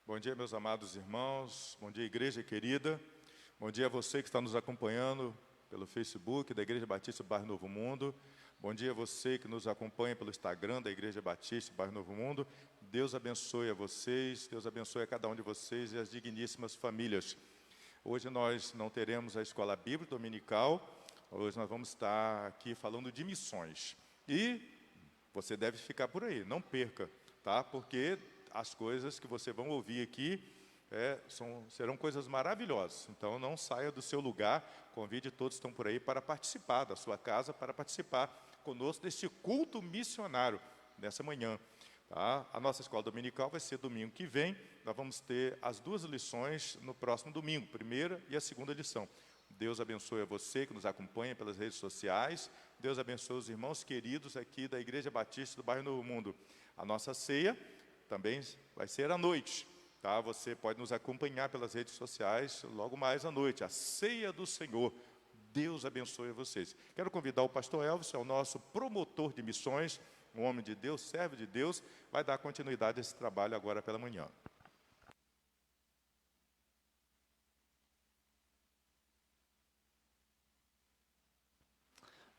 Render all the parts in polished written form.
Bom dia, meus amados irmãos. Bom dia, igreja querida. Bom dia a você que está nos acompanhando pelo Facebook da Igreja Batista do Bairro Novo Mundo. Bom dia a você que nos acompanha pelo Instagram da Igreja Batista do Bairro Novo Mundo. Deus abençoe a vocês, Deus abençoe a cada um de vocês e as digníssimas famílias. Hoje nós não teremos a escola bíblica dominical. Hoje nós vamos estar aqui falando de missões. E você deve ficar por aí, não perca, tá? Porque as coisas que você vão ouvir aqui serão coisas maravilhosas. Então não saia do seu lugar, convide todos que estão por aí para participar da sua casa, para participar conosco deste culto missionário nessa manhã. Tá? A nossa escola dominical vai ser domingo que vem. Nós vamos ter as duas lições no próximo domingo, a primeira e a segunda lição. Deus abençoe a você que nos acompanha pelas redes sociais. Deus abençoe os irmãos queridos aqui da Igreja Batista do Bairro Novo Mundo. A nossa ceia também vai ser à noite, tá? Você pode nos acompanhar pelas redes sociais logo mais à noite, a ceia do Senhor. Deus abençoe vocês. Quero convidar o pastor Elvis, é o nosso promotor de missões, um homem de Deus, servo de Deus, vai dar continuidade a esse trabalho agora pela manhã.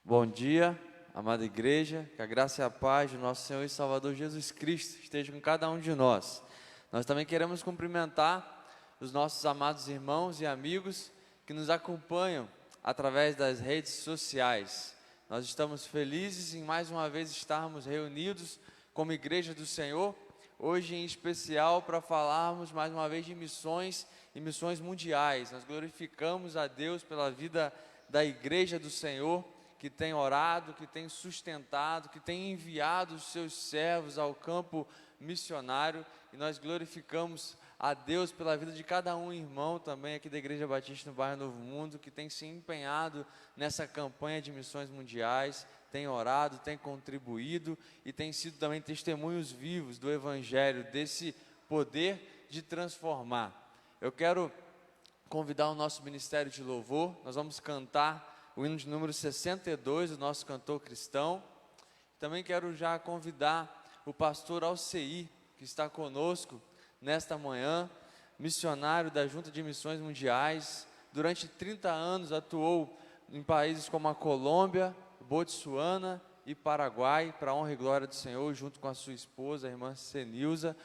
Bom dia, amada igreja, que a graça e a paz do nosso Senhor e Salvador Jesus Cristo esteja com cada um de nós. Nós também queremos cumprimentar os nossos amados irmãos e amigos que nos acompanham através das redes sociais. Nós estamos felizes em mais uma vez estarmos reunidos como Igreja do Senhor, hoje em especial para falarmos mais uma vez de missões e missões mundiais. Nós glorificamos a Deus pela vida da Igreja do Senhor, que tem orado, que tem sustentado, que tem enviado os seus servos ao campo missionário, e nós glorificamos a Deus pela vida de cada um irmão também aqui da Igreja Batista no Bairro Novo Mundo, que tem se empenhado nessa campanha de missões mundiais, tem orado, tem contribuído e tem sido também testemunhos vivos do Evangelho, desse poder de transformar. Eu quero convidar o nosso ministério de louvor, nós vamos cantar o hino de número 62, o nosso cantor cristão. Também quero já convidar o pastor Alceir, que está conosco nesta manhã, missionário da Junta de Missões Mundiais. Durante 30 anos atuou em países como a Colômbia, Botsuana e Paraguai, para a honra e glória do Senhor, junto com a sua esposa, a irmã Senilza,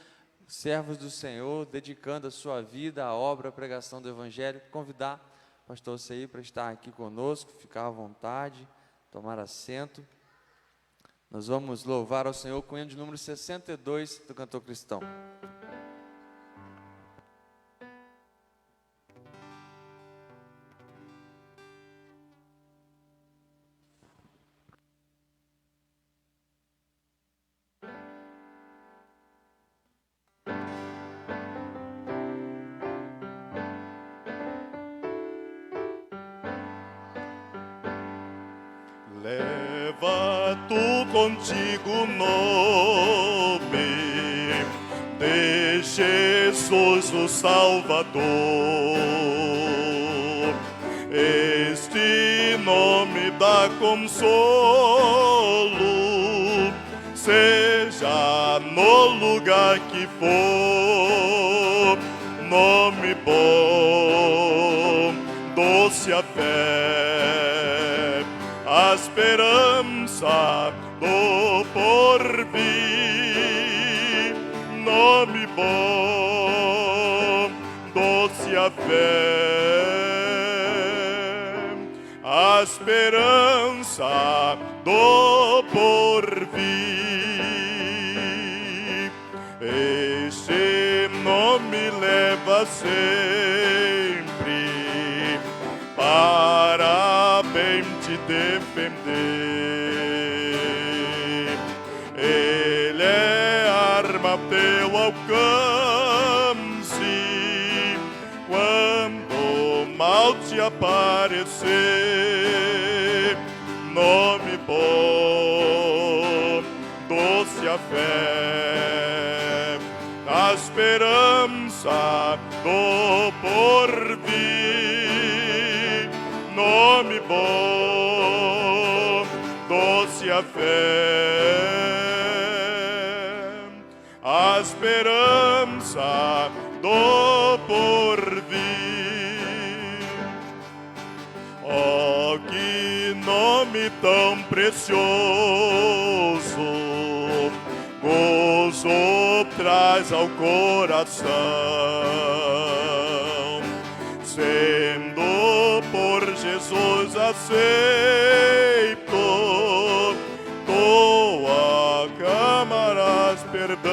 servos do Senhor, dedicando a sua vida à obra, à pregação do Evangelho. Convidar pastor Alceir para estar aqui conosco, ficar à vontade, tomar assento. Nós vamos louvar ao Senhor com o hino de número 62 do cantor cristão. Leva tu contigo o nome de Jesus o Salvador. Este nome dá consolo, seja no lugar que for. Nome bom, doce a fé, a esperança do porvir. Nome bom, doce a fé, a esperança do porvir. Este nome leva sempre para bem te defender. Ele é arma ao teu alcance quando o mal te aparecer. Nome bom, doce a fé, a esperança do porvir. Nome bom, doce a fé, a esperança do porvir. Oh, que nome tão precioso, gozo traz ao coração, sendo por Jesus aceito, tu aclamarás perdão.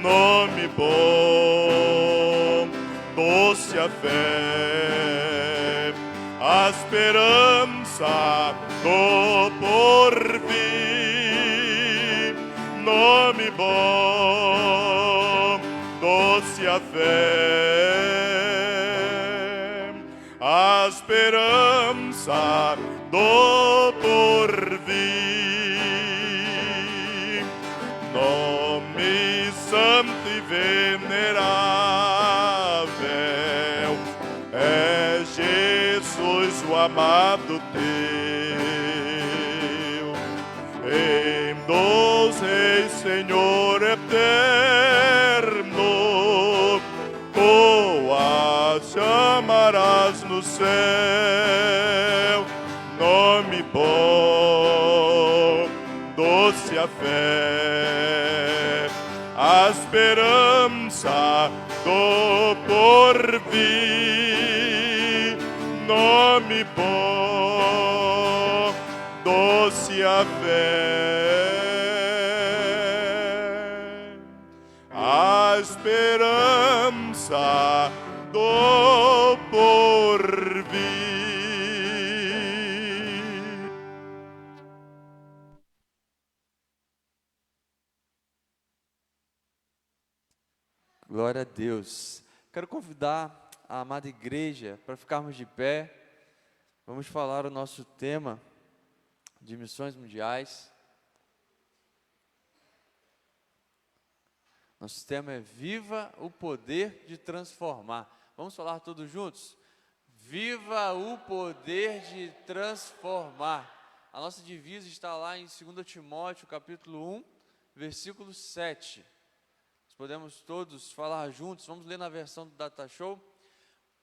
Nome bom, doce a fé, a esperança do porvir. Nome bom, doce a fé, a esperança do porvir. Nome santo e venerável é Jesus, o amado teu. Em dos reis, Senhor eterno, tu a chamarás no céu. Nome bom, doce a fé, a esperança do porvir. Nome bom, doce a fé, a esperança do porvir. Glória a Deus. Quero convidar a amada igreja para ficarmos de pé. Vamos falar o nosso tema de missões mundiais. Nosso tema é Viva o poder de transformar. Vamos falar todos juntos? Viva o poder de transformar. A nossa divisa está lá em 2 Timóteo, capítulo 1, versículo 7. Podemos todos falar juntos, vamos ler na versão do Data Show.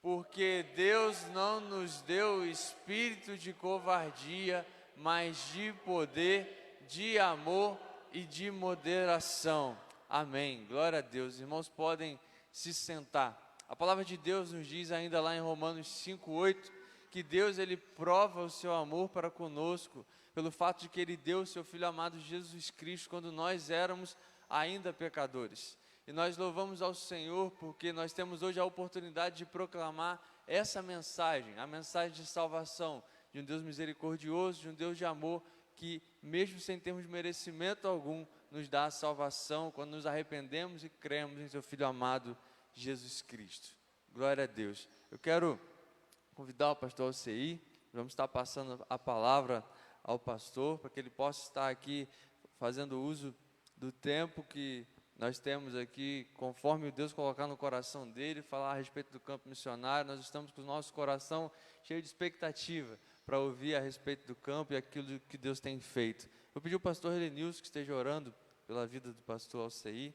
Porque Deus não nos deu espírito de covardia, mas de poder, de amor e de moderação. Amém. Glória a Deus. Irmãos, podem se sentar. A palavra de Deus nos diz ainda lá em Romanos 5:8, que Deus ele prova o seu amor para conosco, pelo fato de que ele deu o seu Filho amado Jesus Cristo, quando nós éramos ainda pecadores. E nós louvamos ao Senhor porque nós temos hoje a oportunidade de proclamar essa mensagem, a mensagem de salvação, de um Deus misericordioso, de um Deus de amor, que mesmo sem termos merecimento algum, nos dá a salvação quando nos arrependemos e cremos em seu Filho amado, Jesus Cristo. Glória a Deus. Eu quero convidar o pastor Alcei, vamos estar passando a palavra ao pastor, para que ele possa estar aqui fazendo uso do tempo que nós temos aqui, conforme o Deus colocar no coração dele, falar a respeito do campo missionário. Nós estamos com o nosso coração cheio de expectativa para ouvir a respeito do campo e aquilo que Deus tem feito. Eu pedi ao pastor Helenilson que esteja orando pela vida do pastor Alcei,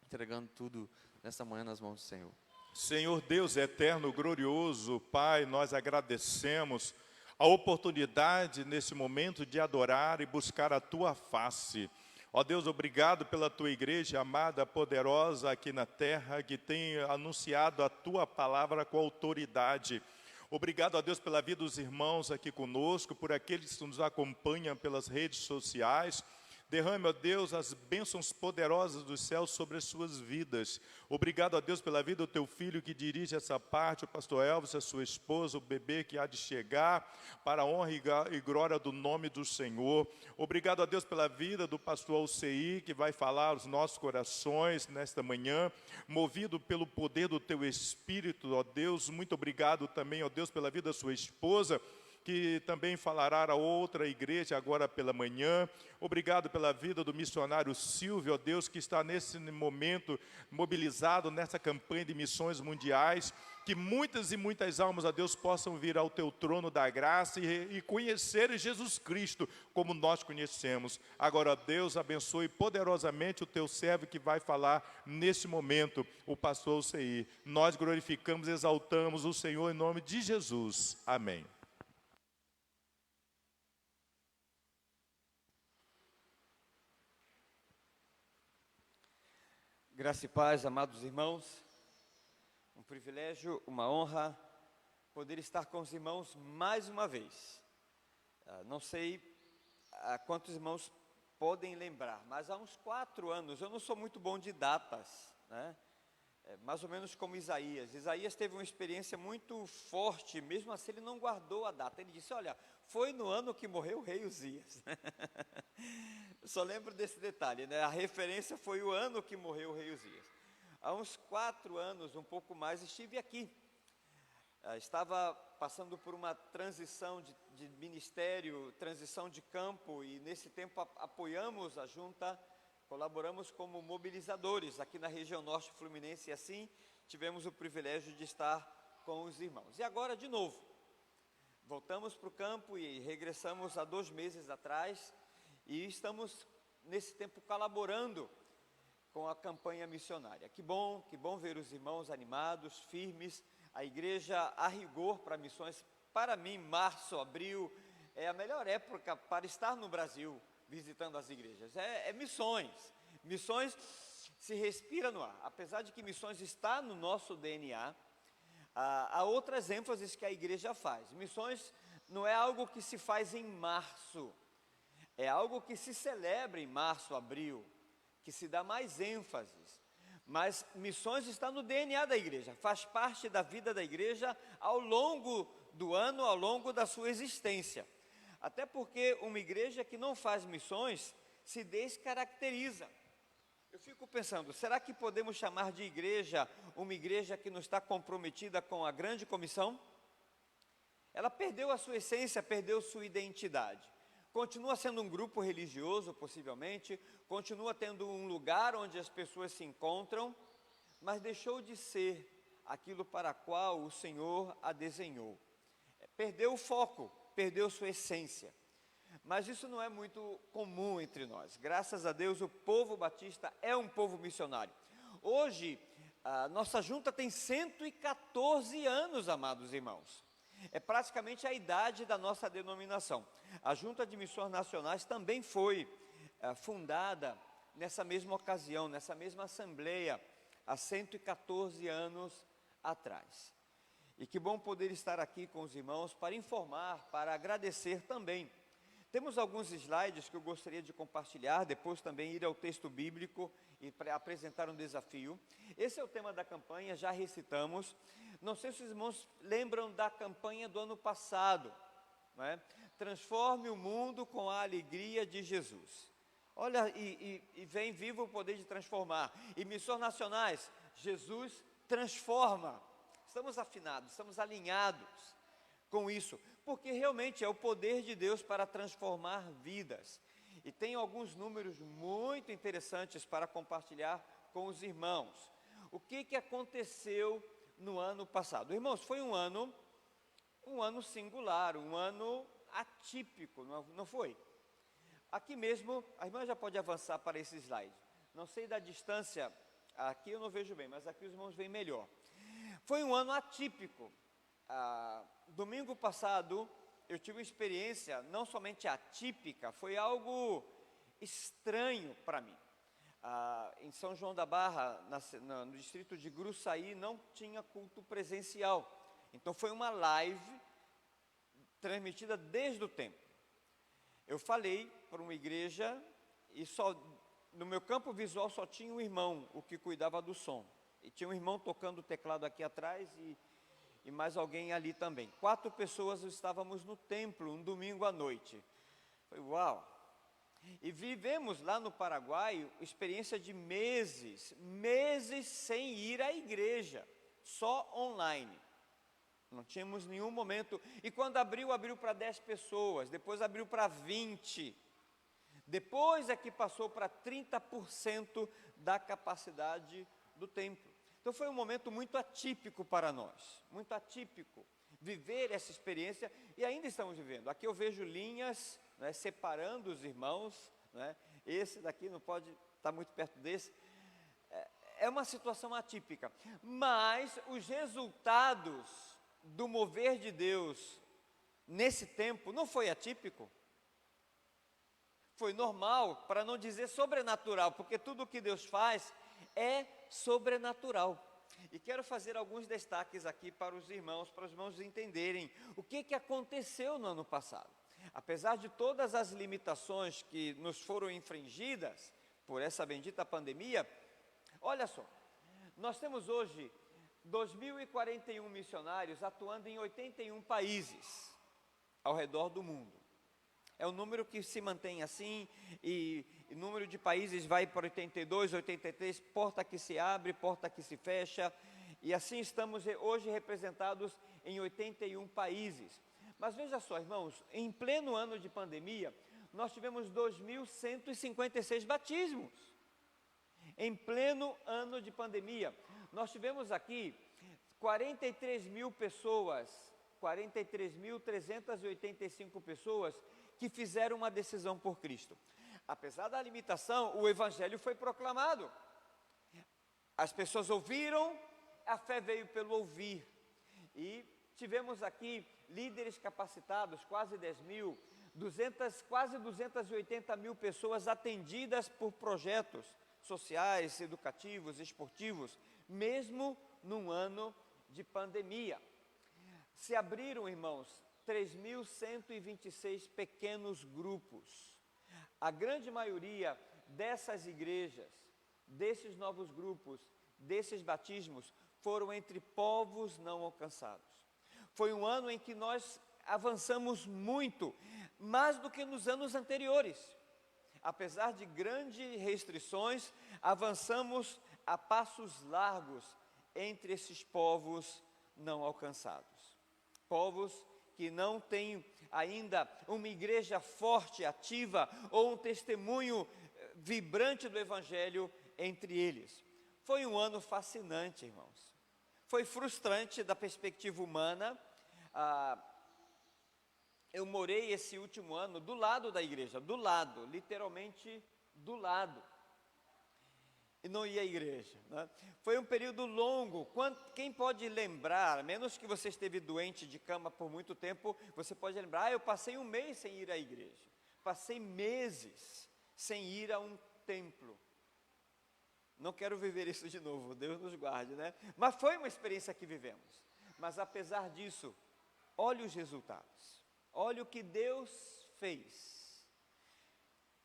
entregando tudo nessa manhã nas mãos do Senhor. Senhor Deus eterno, glorioso, Pai, nós agradecemos a oportunidade nesse momento de adorar e buscar a Tua face. Ó Deus, obrigado pela Tua igreja amada, poderosa aqui na terra, que tem anunciado a Tua palavra com autoridade. Obrigado a Deus pela vida dos irmãos aqui conosco, por aqueles que nos acompanham pelas redes sociais. Derrame, ó Deus, as bênçãos poderosas dos céus sobre as suas vidas. Obrigado, ó Deus, pela vida do teu filho que dirige essa parte, o pastor Elvis, a sua esposa, o bebê que há de chegar, para a honra e glória do nome do Senhor. Obrigado, ó Deus, pela vida do pastor Alcei, que vai falar aos nossos corações nesta manhã, movido pelo poder do teu Espírito, ó Deus. Muito obrigado também, ó Deus, pela vida da sua esposa, que também falará a outra igreja agora pela manhã. Obrigado pela vida do missionário Silvio, ó Deus, que está nesse momento mobilizado nessa campanha de missões mundiais. Que muitas e muitas almas, ó Deus, possam vir ao teu trono da graça e conhecer Jesus Cristo como nós conhecemos. Agora, ó Deus, abençoe poderosamente o teu servo que vai falar nesse momento, o pastor Alceir. Nós glorificamos e exaltamos o Senhor em nome de Jesus. Amém. Graça e paz, amados irmãos. Um privilégio, uma honra poder estar com os irmãos mais uma vez. Não sei quantos irmãos podem lembrar, mas há uns 4 anos, eu não sou muito bom de datas, né? Mais ou menos como Isaías. Isaías teve uma experiência muito forte, mesmo assim ele não guardou a data. Ele disse, olha, foi no ano que morreu o rei Uzias. Eu só lembro desse detalhe, né? A referência foi o ano que morreu o rei Uzias. Há uns 4 anos, um pouco mais, estive aqui. Estava passando por uma transição de ministério, transição de campo, e nesse tempo apoiamos a junta, colaboramos como mobilizadores aqui na região norte fluminense, e assim tivemos o privilégio de estar com os irmãos. E agora, de novo, voltamos para o campo e regressamos há 2 meses atrás, e estamos nesse tempo colaborando com a campanha missionária. Que bom ver os irmãos animados, firmes. A igreja a rigor para missões. Para mim, março, abril é a melhor época para estar no Brasil visitando as igrejas. É missões. Missões se respira no ar. Apesar de que missões está no nosso DNA, há outras ênfases que a igreja faz. Missões não é algo que se faz em março, é algo que se celebra em março, abril, que se dá mais ênfases. Mas missões está no DNA da igreja, faz parte da vida da igreja ao longo do ano, ao longo da sua existência. Até porque uma igreja que não faz missões se descaracteriza. Eu fico pensando, será que podemos chamar de igreja uma igreja que não está comprometida com a grande comissão? Ela perdeu a sua essência, perdeu sua identidade. Continua sendo um grupo religioso, possivelmente, continua tendo um lugar onde as pessoas se encontram, mas deixou de ser aquilo para qual o Senhor a desenhou. Perdeu o foco, perdeu sua essência. Mas isso não é muito comum entre nós. Graças a Deus, o povo batista é um povo missionário. Hoje, a nossa junta tem 114 anos, amados irmãos. É praticamente a idade da nossa denominação. A Junta de Missões Nacionais também foi fundada nessa mesma ocasião, nessa mesma assembleia, há 114 anos atrás. E que bom poder estar aqui com os irmãos para informar, para agradecer também. Temos alguns slides que eu gostaria de compartilhar, depois também ir ao texto bíblico e apresentar um desafio. Esse é o tema da campanha, já recitamos. Não sei se os irmãos lembram da campanha do ano passado, não é? Transforme o mundo com a alegria de Jesus. Olha, e vem vivo o poder de transformar. E missões nacionais, Jesus transforma. Estamos afinados, estamos alinhados com isso, porque realmente é o poder de Deus para transformar vidas. E tem alguns números muito interessantes para compartilhar com os irmãos. O que aconteceu no ano passado? Irmãos, foi um ano singular, um ano atípico, não foi? Aqui mesmo, a irmã já pode avançar para esse slide. Não sei da distância, aqui eu não vejo bem, mas aqui os irmãos veem melhor. Foi um ano atípico. Domingo passado, eu tive uma experiência não somente atípica, foi algo estranho para mim. Em São João da Barra, no distrito de Gruçaí, não tinha culto presencial. Então foi uma live transmitida desde o templo. Eu falei para uma igreja e no meu campo visual só tinha um irmão, o que cuidava do som. E tinha um irmão tocando o teclado aqui atrás e mais alguém ali também. 4 pessoas estávamos no templo, um domingo à noite. Foi uau! E vivemos lá no Paraguai experiência de meses sem ir à igreja, só online. Não tínhamos nenhum momento. E quando abriu, abriu para 10 pessoas, depois abriu para 20. Depois é que passou para 30% da capacidade do templo. Então foi um momento muito atípico para nós, muito atípico, viver essa experiência, e ainda estamos vivendo. Aqui eu vejo linhas, né, separando os irmãos, né, esse daqui não pode estar muito perto desse. É uma situação atípica, mas os resultados do mover de Deus nesse tempo não foi atípico. Foi normal, para não dizer sobrenatural, porque tudo o que Deus faz é sobrenatural. E quero fazer alguns destaques aqui para os irmãos entenderem o que aconteceu no ano passado. Apesar de todas as limitações que nos foram infringidas por essa bendita pandemia, olha só, nós temos hoje 2.041 missionários atuando em 81 países ao redor do mundo. É um número que se mantém assim, e o número de países vai para 82, 83, porta que se abre, porta que se fecha, e assim estamos hoje representados em 81 países. Mas veja só, irmãos, em pleno ano de pandemia, nós tivemos 2.156 batismos. Em pleno ano de pandemia, nós tivemos aqui 43.000 pessoas, 43.385 pessoas que fizeram uma decisão por Cristo. Apesar da limitação, o Evangelho foi proclamado. As pessoas ouviram, a fé veio pelo ouvir. E tivemos aqui líderes capacitados, quase 10.000, quase 280.000 pessoas atendidas por projetos sociais, educativos, esportivos, mesmo num ano de pandemia. Se abriram, irmãos, 3.126 pequenos grupos. A grande maioria dessas igrejas, desses novos grupos, desses batismos, foram entre povos não alcançados. Foi um ano em que nós avançamos muito, mais do que nos anos anteriores. Apesar de grandes restrições, avançamos a passos largos entre esses povos não alcançados. Povos que não têm ainda uma igreja forte, ativa, ou um testemunho vibrante do Evangelho entre eles. Foi um ano fascinante, irmãos. Foi frustrante da perspectiva humana. Eu morei esse último ano do lado da igreja, do lado, literalmente do lado. E não ia à igreja, né? Foi um período longo. Quem pode lembrar, a menos que você esteve doente de cama por muito tempo, você pode lembrar, eu passei um mês sem ir à igreja, passei meses sem ir a um templo. Não quero viver isso de novo, Deus nos guarde, né? Mas foi uma experiência que vivemos. Mas apesar disso, olhe os resultados, olhe o que Deus fez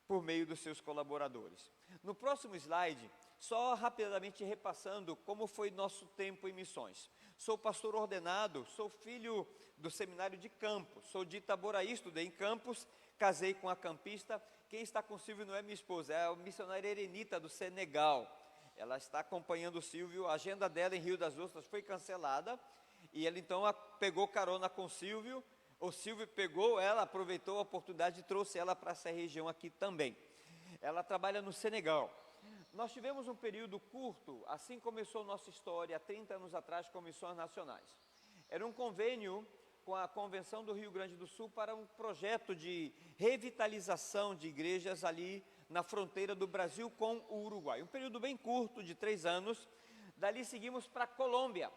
por meio dos seus colaboradores. No próximo slide, só rapidamente repassando como foi nosso tempo em missões. Sou pastor ordenado, sou filho do seminário de Campos, sou de Itaboraí, estudei em Campos, casei com a campista. Quem está com o Silvio não é minha esposa, é a missionária Erenita do Senegal. Ela está acompanhando o Silvio, a agenda dela em Rio das Ostras foi cancelada, e ela então pegou carona com o Silvio pegou ela, aproveitou a oportunidade e trouxe ela para essa região aqui também. Ela trabalha no Senegal. Nós tivemos um período curto, assim começou nossa história, há 30 anos atrás, com missões nacionais. Era um convênio com a Convenção do Rio Grande do Sul para um projeto de revitalização de igrejas ali na fronteira do Brasil com o Uruguai. Um período bem curto, de 3 anos. Dali seguimos para a Colômbia,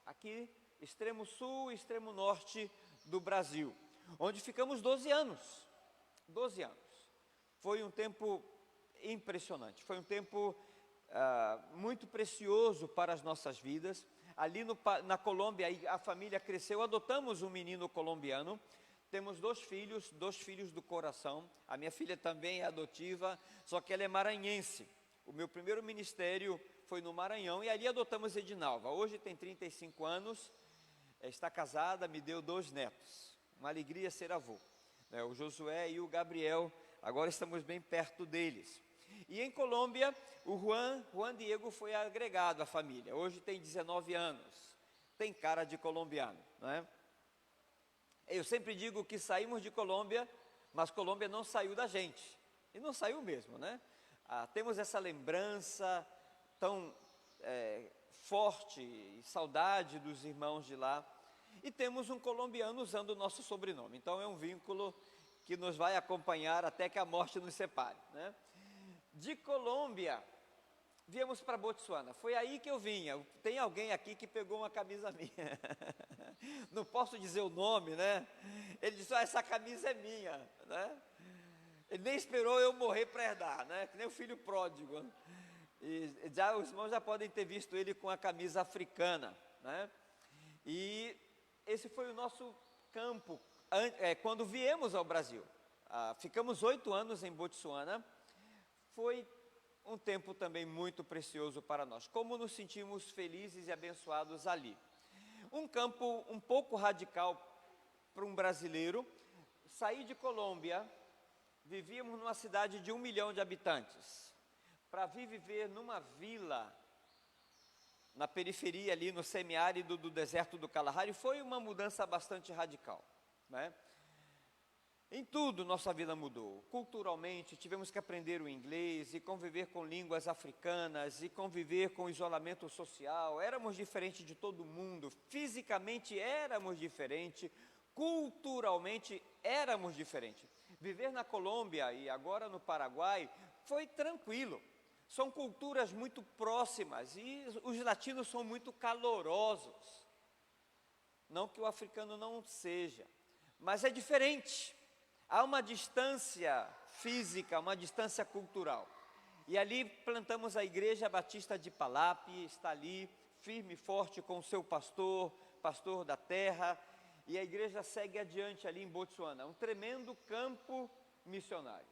aqui, extremo sul e extremo norte do Brasil, onde ficamos 12 anos. 12 anos. Foi um tempo impressionante, foi um tempo muito precioso para as nossas vidas. Ali na Colômbia, a família cresceu, adotamos um menino colombiano, temos 2 filhos do coração. A minha filha também é adotiva, só que ela é maranhense. O meu primeiro ministério foi no Maranhão, e ali adotamos Edinalva. Hoje tem 35 anos, está casada, me deu 2 netos, uma alegria ser avô, né? O Josué e o Gabriel, agora estamos bem perto deles. E em Colômbia, o Juan Diego foi agregado à família, hoje tem 19 anos, tem cara de colombiano. não é? Eu sempre digo que saímos de Colômbia, mas Colômbia não saiu da gente, e não saiu mesmo, né? Temos essa lembrança tão forte e saudade dos irmãos de lá, e temos um colombiano usando o nosso sobrenome, então é um vínculo que nos vai acompanhar até que a morte nos separe, né? De Colômbia, viemos para Botsuana, foi aí que eu vinha. Tem alguém aqui que pegou uma camisa minha, não posso dizer o nome, né? Ele disse, essa camisa é minha, né? Ele nem esperou eu morrer para herdar, né? Que nem o filho pródigo. E já, os irmãos já podem ter visto ele com a camisa africana, né? E esse foi o nosso campo, quando viemos ao Brasil. Ficamos 8 anos em Botsuana, foi um tempo também muito precioso para nós. Como nos sentimos felizes e abençoados ali. Um campo um pouco radical para um brasileiro. Saí de Colômbia, vivíamos numa cidade de 1 milhão de habitantes, para vir viver numa vila, na periferia ali, no semiárido do deserto do Kalahari, foi uma mudança bastante radical, né? Em tudo nossa vida mudou. Culturalmente, tivemos que aprender o inglês e conviver com línguas africanas e conviver com isolamento social. Éramos diferentes de todo mundo, fisicamente éramos diferentes, culturalmente éramos diferentes. Viver na Colômbia e agora no Paraguai foi tranquilo. São culturas muito próximas e os latinos são muito calorosos. Não que o africano não seja, mas é diferente. Há uma distância física, uma distância cultural. E ali plantamos a Igreja Batista de Palap, está ali, firme e forte com o seu pastor, pastor da terra, e a igreja segue adiante ali em Botsuana, um tremendo campo missionário.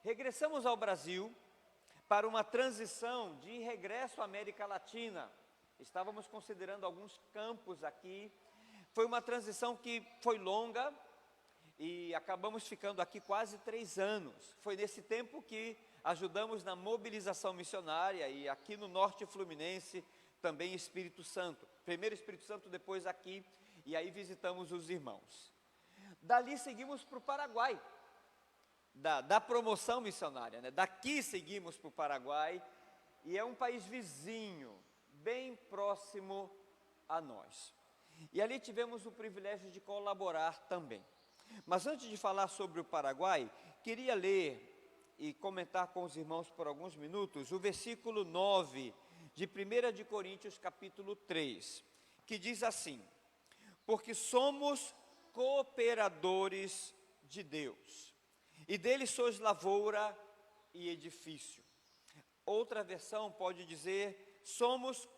Regressamos ao Brasil para uma transição de regresso à América Latina. Estávamos considerando alguns campos aqui. Foi uma transição que foi longa, e acabamos ficando aqui quase 3 anos. Foi nesse tempo que ajudamos na mobilização missionária e aqui no Norte Fluminense, também Espírito Santo. Primeiro Espírito Santo, depois aqui, e aí visitamos os irmãos. Dali seguimos para o Paraguai, da promoção missionária, né? Daqui seguimos para o Paraguai, e é um país vizinho, bem próximo a nós. E ali tivemos o privilégio de colaborar também. Mas antes de falar sobre o Paraguai, queria ler e comentar com os irmãos por alguns minutos o versículo 9 de 1 de Coríntios capítulo 3, que diz assim: porque somos cooperadores de Deus, e dele sois lavoura e edifício. Outra versão pode dizer, somos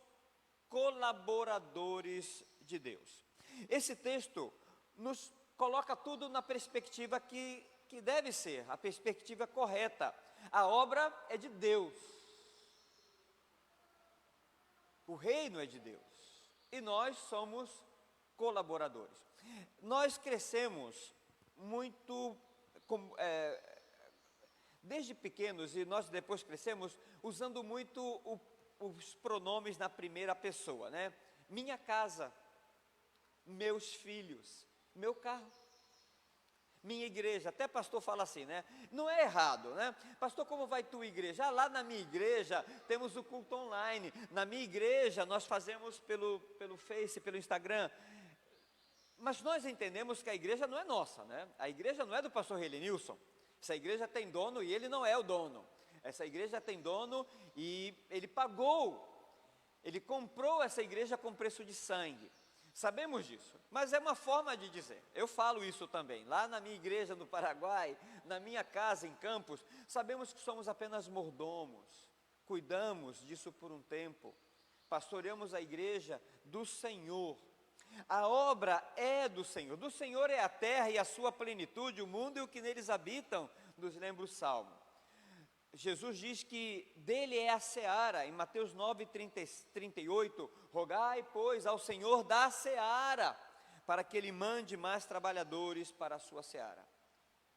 colaboradores de Deus. Esse texto nos coloca tudo na perspectiva que deve ser, a perspectiva correta. A obra é de Deus, o reino é de Deus, e nós somos colaboradores. Nós crescemos muito, desde pequenos, e nós depois crescemos usando muito os pronomes na primeira pessoa, né? Minha casa, meus filhos, meu carro, minha igreja. Até pastor fala assim, né? Não é errado, né? Pastor, como vai tua igreja? Lá na minha igreja temos o culto online. Na minha igreja nós fazemos pelo Face, pelo Instagram. Mas nós entendemos que a igreja não é nossa, né? A igreja não é do pastor Helenilson. Essa igreja tem dono e ele não é o dono. Essa igreja tem dono e ele pagou. Ele comprou essa igreja com preço de sangue. Sabemos disso, mas é uma forma de dizer. Eu falo isso também, lá na minha igreja no Paraguai, na minha casa em Campos, sabemos que somos apenas mordomos, cuidamos disso por um tempo, pastoreamos a igreja do Senhor. A obra é do Senhor é a terra e a sua plenitude, o mundo e o que neles habitam, nos lembra o Salmo. Jesus diz que dele é a seara, em Mateus 9, 38, rogai, pois, ao Senhor da seara, para que ele mande mais trabalhadores para a sua seara.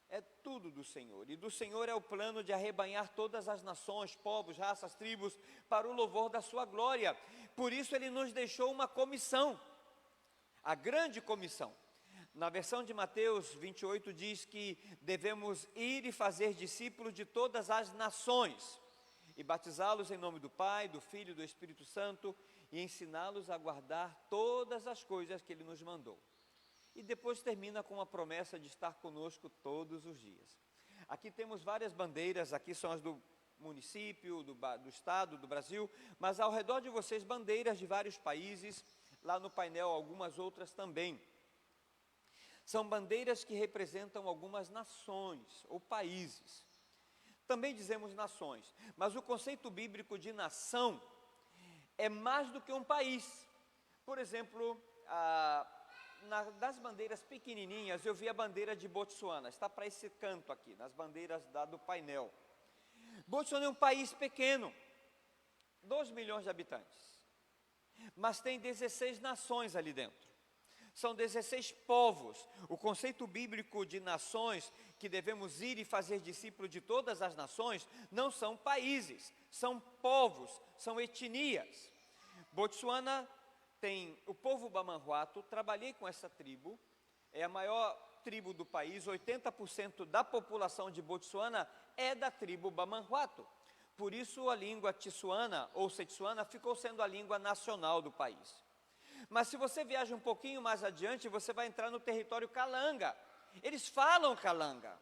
É tudo do Senhor, e do Senhor é o plano de arrebanhar todas as nações, povos, raças, tribos, para o louvor da sua glória. Por isso ele nos deixou uma comissão. a grande comissão. Na versão de Mateus 28 diz que devemos ir e fazer discípulos de todas as nações e batizá-los em nome do Pai, do Filho e do Espírito Santo e ensiná-los a guardar todas as coisas que Ele nos mandou. E depois termina com a promessa de estar conosco todos os dias. Aqui temos várias bandeiras, aqui são as do município, do estado, do Brasil, mas ao redor de vocês bandeiras de vários países, lá no painel algumas outras também. São bandeiras que representam algumas nações ou países. Também dizemos nações, mas o conceito bíblico de nação é mais do que um país. Por exemplo, das bandeiras pequenininhas, eu vi a bandeira de Botsuana, está para esse canto aqui, nas bandeiras do painel. Botsuana é um país pequeno, 2 milhões de habitantes, mas tem 16 nações ali dentro. São 16 povos. O conceito bíblico de nações, que devemos ir e fazer discípulos de todas as nações, não são países, são povos, são etnias. Botsuana tem o povo Bamanhuato, trabalhei com essa tribo, é a maior tribo do país, 80% da população de Botsuana é da tribo Bamanhuato. Por isso a língua Tissuana ou Setsuana ficou sendo a língua nacional do país. Mas se você viaja um pouquinho mais adiante, você vai entrar no território Kalanga. Eles falam Kalanga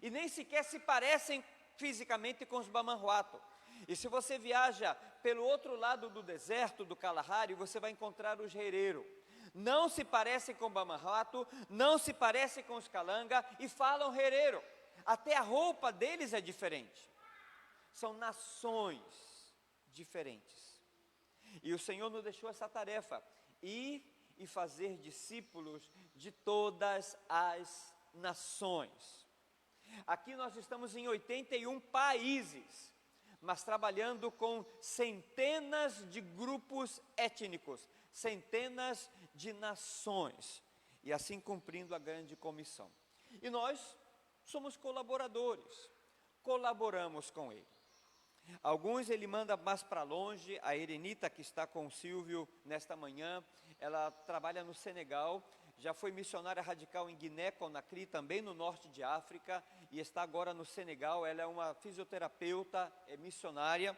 e nem sequer se parecem fisicamente com os Bamanhuato. E se você viaja pelo outro lado do deserto do Kalahari, você vai encontrar os Herero. Não se parecem com o Bamanhuato, não se parecem com os Kalanga e falam Herero. Até a roupa deles é diferente. São nações diferentes. E o Senhor nos deixou essa tarefa: ir e fazer discípulos de todas as nações. Aqui nós estamos em 81 países, mas trabalhando com centenas de grupos étnicos, centenas de nações, e assim cumprindo a grande comissão. E nós somos colaboradores, colaboramos com Ele. Alguns Ele manda mais para longe. A Erenita, que está com o Silvio nesta manhã, ela trabalha no Senegal, já foi missionária radical em Guiné-Conakry, também no norte de África, e está agora no Senegal. Ela é uma fisioterapeuta, é missionária,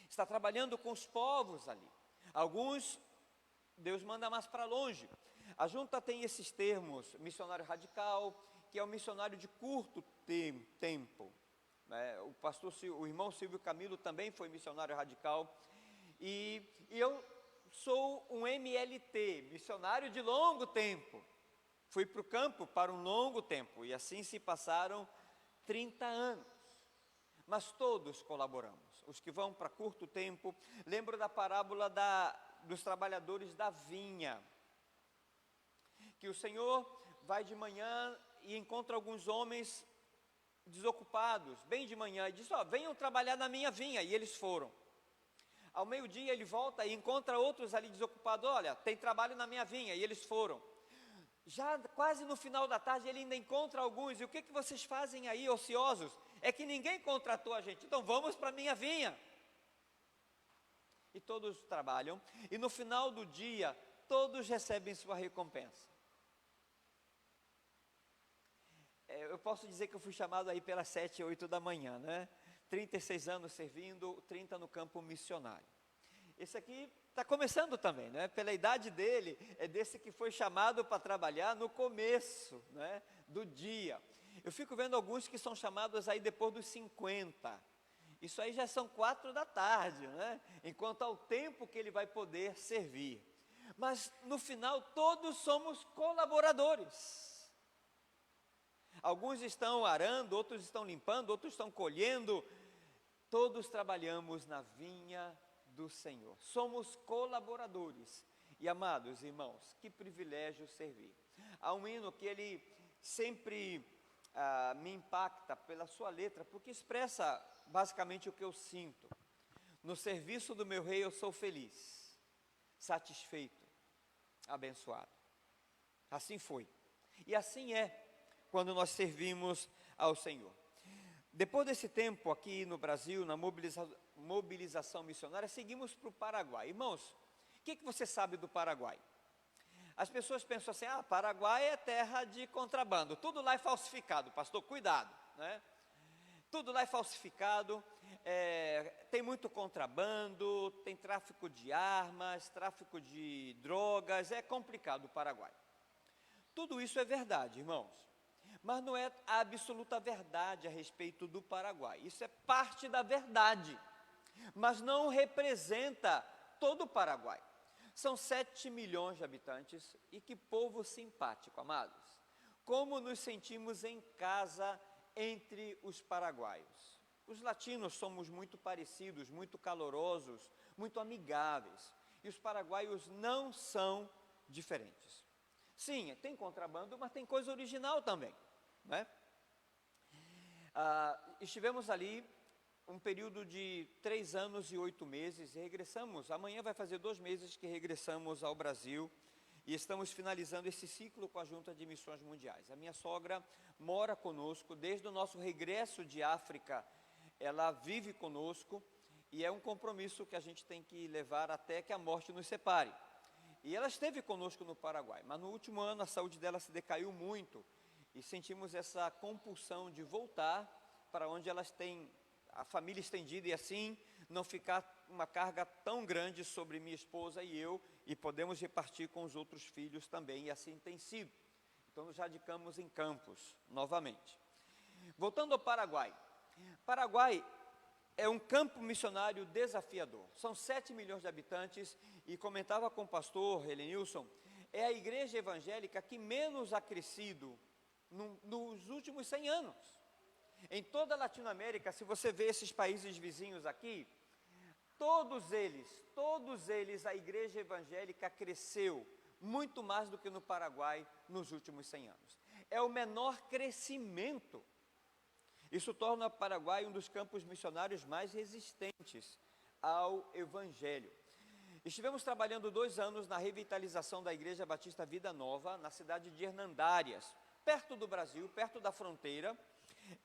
está trabalhando com os povos ali. Alguns Deus manda mais para longe. A junta tem esses termos: missionário radical, que é um missionário de curto tempo. O irmão Silvio Camilo também foi missionário radical, e eu sou um MLT, missionário de longo tempo. Fui para o campo para um longo tempo, e assim se passaram 30 anos, mas todos colaboramos. Os que vão para curto tempo, lembro da parábola dos trabalhadores da vinha, que o Senhor vai de manhã e encontra alguns homens desocupados, bem de manhã, e diz: venham trabalhar na minha vinha, e eles foram. Ao meio-dia ele volta e encontra outros ali desocupados: olha, tem trabalho na minha vinha, e eles foram. Já quase no final da tarde ele ainda encontra alguns: e o que vocês fazem aí, ociosos? É que ninguém contratou a gente, então vamos para a minha vinha. E todos trabalham, e no final do dia, todos recebem sua recompensa. Eu posso dizer que eu fui chamado aí pelas 7, 8 da manhã, né? 36 anos servindo, 30 no campo missionário. Esse aqui está começando também, né? Pela idade dele, é desse que foi chamado para trabalhar no começo, né, do dia. Eu fico vendo alguns que são chamados aí depois dos 50. Isso aí já são 4 da tarde, né? Enquanto ao tempo que ele vai poder servir. Mas no final todos somos colaboradores. Alguns estão arando, outros estão limpando, outros estão colhendo. Todos trabalhamos na vinha do Senhor. Somos colaboradores. E amados irmãos, que privilégio servir. Há um hino que ele sempre me impacta pela sua letra, porque expressa basicamente o que eu sinto. No serviço do meu rei eu sou feliz, satisfeito, abençoado. Assim foi. E assim é quando nós servimos ao Senhor. Depois desse tempo aqui no Brasil, na mobilização missionária, seguimos para o Paraguai. Irmãos, o que você sabe do Paraguai? As pessoas pensam assim, Paraguai é terra de contrabando, tudo lá é falsificado, pastor, cuidado, né? Tudo lá é falsificado, tem muito contrabando, tem tráfico de armas, tráfico de drogas, é complicado o Paraguai. Tudo isso é verdade, irmãos, mas não é a absoluta verdade a respeito do Paraguai. Isso é parte da verdade, mas não representa todo o Paraguai. São 7 milhões de habitantes e que povo simpático, amados. Como nos sentimos em casa entre os paraguaios. Os latinos somos muito parecidos, muito calorosos, muito amigáveis. E os paraguaios não são diferentes. Sim, tem contrabando, mas tem coisa original também, né? Estivemos ali um período de 3 anos e 8 meses, e regressamos, amanhã vai fazer 2 meses que regressamos ao Brasil, e estamos finalizando esse ciclo com a Junta de Missões Mundiais. A minha sogra mora conosco, desde o nosso regresso de África, ela vive conosco, e é um compromisso que a gente tem que levar até que a morte nos separe. E ela esteve conosco no Paraguai, mas no último ano a saúde dela se decaiu muito, e sentimos essa compulsão de voltar para onde elas têm a família estendida, e assim não ficar uma carga tão grande sobre minha esposa e eu, e podemos repartir com os outros filhos também, e assim tem sido. Então nos radicamos em Campos, novamente. Voltando ao Paraguai. Paraguai é um campo missionário desafiador. São 7 milhões de habitantes, e comentava com o pastor Helenilson, é a igreja evangélica que menos ha crescido nos últimos 100 anos. Em toda a Latinoamérica, se você vê esses países vizinhos aqui, todos eles, a igreja evangélica cresceu muito mais do que no Paraguai nos últimos 100 anos. É o menor crescimento. Isso torna o Paraguai um dos campos missionários mais resistentes ao evangelho. Estivemos trabalhando 2 anos na revitalização da Igreja Batista Vida Nova, na cidade de Hernandárias, perto do Brasil, perto da fronteira.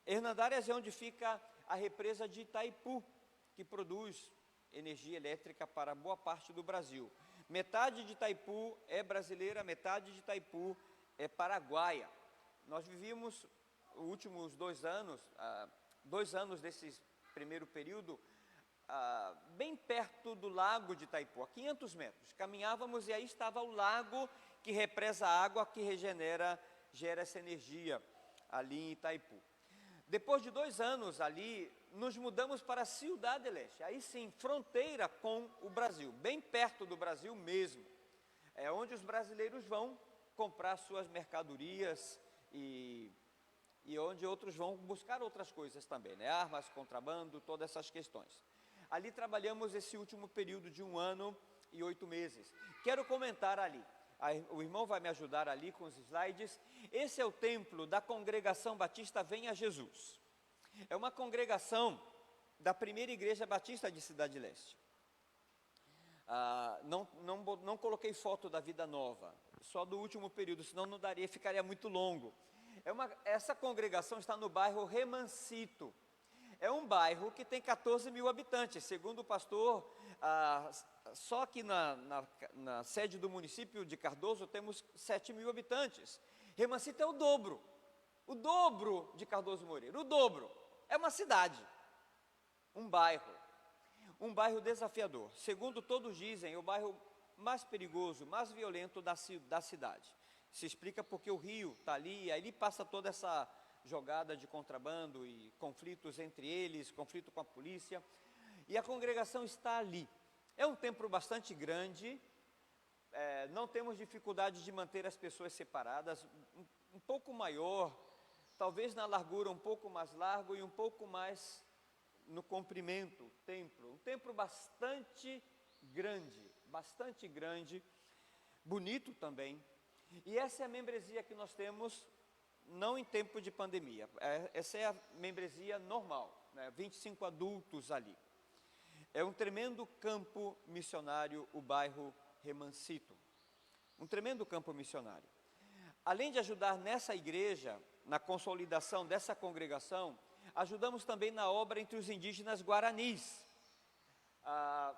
Hernandárias é onde fica a represa de Itaipu, que produz energia elétrica para boa parte do Brasil. Metade de Itaipu é brasileira, metade de Itaipu é paraguaia. Nós vivíamos os últimos 2 anos, 2 anos desse primeiro período, bem perto do lago de Itaipu, a 500 metros. Caminhávamos e aí estava o lago que represa a água, que gera essa energia ali em Itaipu. Depois de 2 anos ali, nos mudamos para a Ciudad del Este, aí sim, fronteira com o Brasil, bem perto do Brasil mesmo. É onde os brasileiros vão comprar suas mercadorias e onde outros vão buscar outras coisas também, né? Armas, contrabando, todas essas questões. Ali trabalhamos esse último período de 1 ano e 8 meses. Quero comentar ali. O irmão vai me ajudar ali com os slides. Esse é o templo da Congregação Batista Venha Jesus. É uma congregação da primeira igreja batista de Cidade Leste. Não coloquei foto da Vida Nova, só do último período, senão não daria, ficaria muito longo. Essa congregação está no bairro Remancito. É um bairro que tem 14 mil habitantes, segundo o pastor. Só que na sede do município de Cardoso temos 7 mil habitantes. Remancito é o dobro de Cardoso Moreira, o dobro. É uma cidade, um bairro desafiador. Segundo todos dizem, é o bairro mais perigoso, mais violento da cidade. Se explica porque o rio está ali, e aí ele passa toda essa jogada de contrabando e conflitos entre eles, conflito com a polícia, e a congregação está ali. É um templo bastante grande, não temos dificuldade de manter as pessoas separadas, um pouco maior, talvez na largura um pouco mais largo e um pouco mais no comprimento, um templo bastante grande, bonito também. E essa é a membresia que nós temos, não em tempo de pandemia, essa é a membresia normal, né? 25 adultos ali. É um tremendo campo missionário, o bairro Remancito, um tremendo campo missionário. Além de ajudar nessa igreja, na consolidação dessa congregação, ajudamos também na obra entre os indígenas guaranis. A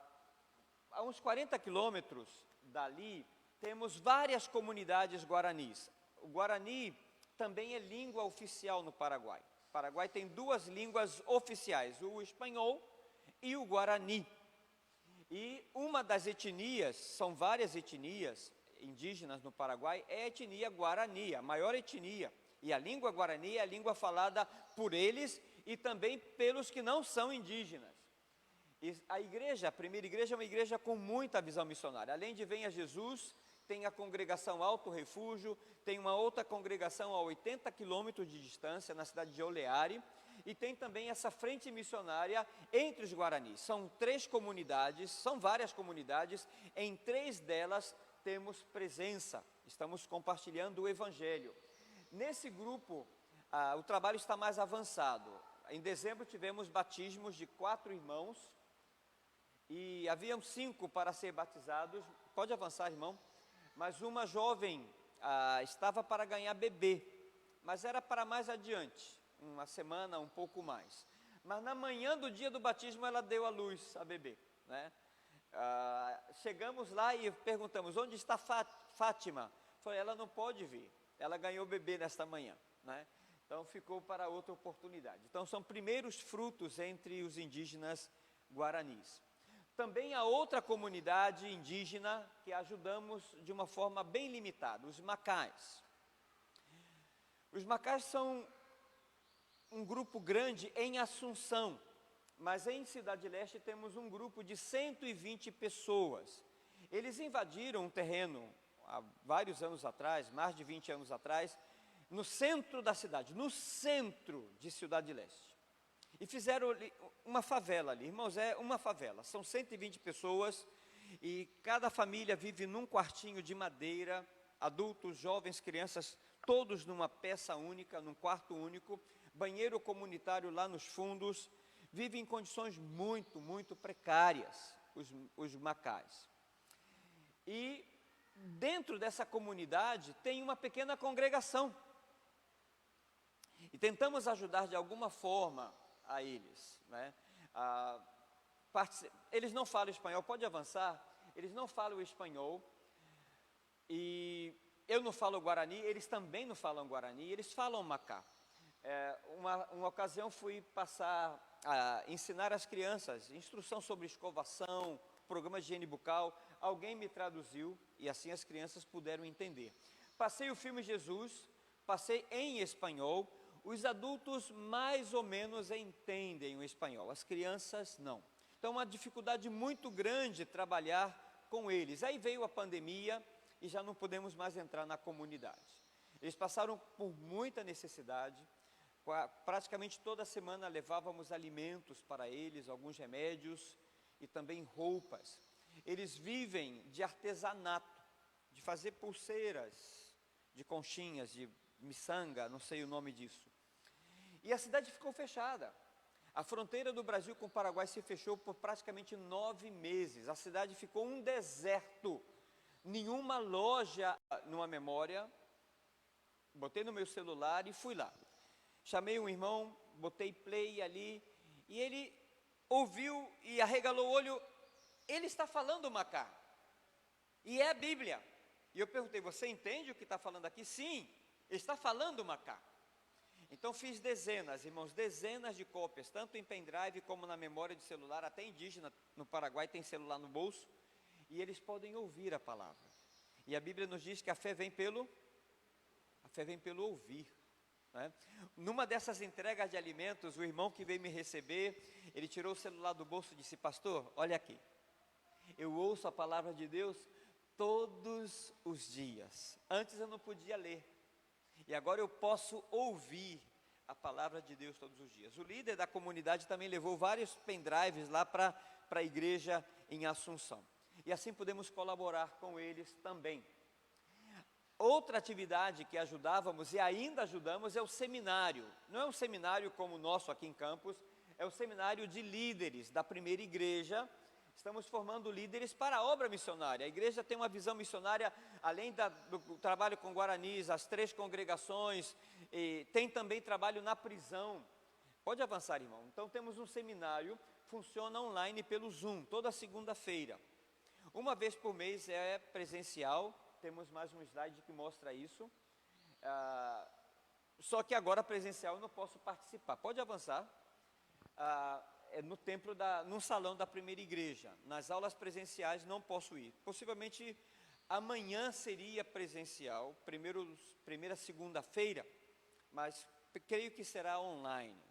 uns 40 quilômetros dali, temos várias comunidades guaranis. O Guarani também é língua oficial no Paraguai. O Paraguai tem duas línguas oficiais, o espanhol e o Guarani. E uma das etnias, são várias etnias indígenas no Paraguai, é a etnia Guarani, a maior etnia. E a língua Guarani é a língua falada por eles e também pelos que não são indígenas. E a igreja, a primeira igreja, é uma igreja com muita visão missionária. Além de Venha Jesus, tem a congregação Alto Refúgio, tem uma outra congregação a 80 quilômetros de distância, na cidade de Oleari, e tem também essa frente missionária entre os Guaranis. São 3 comunidades, são várias comunidades, em 3 delas temos presença, estamos compartilhando o Evangelho. Nesse grupo, o trabalho está mais avançado. Em dezembro tivemos batismos de 4 irmãos, e haviam 5 para ser batizados. Pode avançar, irmão. Mas uma jovem estava para ganhar bebê, mas era para mais adiante, uma semana, um pouco mais. Mas na manhã do dia do batismo ela deu à luz a bebê, né? Chegamos lá e perguntamos, onde está Fátima? Falei, ela não pode vir, ela ganhou bebê nesta manhã, né? Então ficou para outra oportunidade. Então são primeiros frutos entre os indígenas guaranis. Também há outra comunidade indígena que ajudamos de uma forma bem limitada, os Macais. Os Macais são um grupo grande em Assunção, mas em Cidade Leste temos um grupo de 120 pessoas. Eles invadiram um terreno há vários anos atrás, mais de 20 anos atrás, no centro da cidade, no centro de Cidade Leste. E fizeram uma favela ali, irmãos, é uma favela, são 120 pessoas e cada família vive num quartinho de madeira, adultos, jovens, crianças, todos numa peça única, num quarto único, banheiro comunitário lá nos fundos, vivem em condições muito, muito precárias, os Macais. E dentro dessa comunidade tem uma pequena congregação, e tentamos ajudar de alguma forma a eles, né? Eles não falam espanhol, pode avançar, eles não falam espanhol, e eu não falo Guarani, eles também não falam Guarani, eles falam Macá. Uma ocasião fui ensinar as crianças, instrução sobre escovação, programa de higiene bucal, alguém me traduziu, e assim as crianças puderam entender. Passei o filme Jesus, passei em espanhol. Os adultos mais ou menos entendem o espanhol, as crianças não. Então, uma dificuldade muito grande trabalhar com eles. Aí veio a pandemia e já não podemos mais entrar na comunidade. Eles passaram por muita necessidade, praticamente toda semana levávamos alimentos para eles, alguns remédios e também roupas. Eles vivem de artesanato, de fazer pulseiras, de conchinhas, de miçanga, não sei o nome disso. E a cidade ficou fechada. A fronteira do Brasil com o Paraguai se fechou por praticamente 9 meses. A cidade ficou um deserto. Nenhuma loja numa memória. Botei no meu celular e fui lá. Chamei um irmão, botei play ali, e ele ouviu e arregalou o olho. Ele está falando Macá. E é a Bíblia. E eu perguntei, você entende o que está falando aqui? Sim, ele está falando Macá. Então fiz dezenas, irmãos, dezenas de cópias, tanto em pendrive como na memória de celular, até indígena no Paraguai tem celular no bolso, e eles podem ouvir a palavra. E a Bíblia nos diz que a fé vem pelo ouvir, né? Numa dessas entregas de alimentos, o irmão que veio me receber, ele tirou o celular do bolso e disse, pastor, olha aqui, eu ouço a palavra de Deus todos os dias. Antes eu não podia ler. E agora eu posso ouvir a palavra de Deus todos os dias. O líder da comunidade também levou vários pendrives lá para a igreja em Assunção. E assim podemos colaborar com eles também. Outra atividade que ajudávamos e ainda ajudamos é o seminário. Não é um seminário como o nosso aqui em Campos, é o seminário de líderes da primeira igreja. Estamos formando líderes para a obra missionária. A igreja tem uma visão missionária, além do trabalho com Guaranis, as 3 congregações, e tem também trabalho na prisão. Pode avançar, irmão. Então temos um seminário, funciona online pelo Zoom, toda segunda-feira. Uma vez por mês é presencial temos mais um slide que mostra isso. Só que agora presencial eu não posso participar. Pode avançar. É no templo, no salão da primeira igreja. Nas aulas presenciais não posso ir. Possivelmente amanhã seria presencial, primeira segunda-feira, mas creio que será online.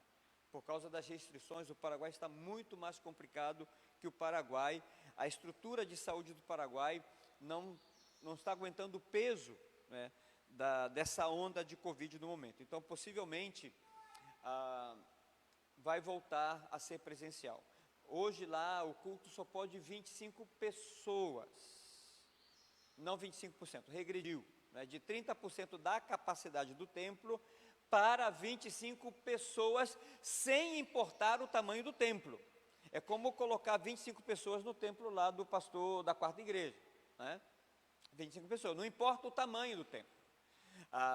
Por causa das restrições, o Paraguai está muito mais complicado que o Paraguai. A estrutura de saúde do Paraguai não está aguentando o peso, né, dessa onda de Covid no momento. Então, possivelmente, vai voltar a ser presencial. Hoje lá o culto só pode 25 pessoas, não 25%, regrediu, né, de 30% da capacidade do templo para 25 pessoas, sem importar o tamanho do templo. É como colocar 25 pessoas no templo lá do pastor da quarta igreja, né? 25 pessoas, não importa o tamanho do templo.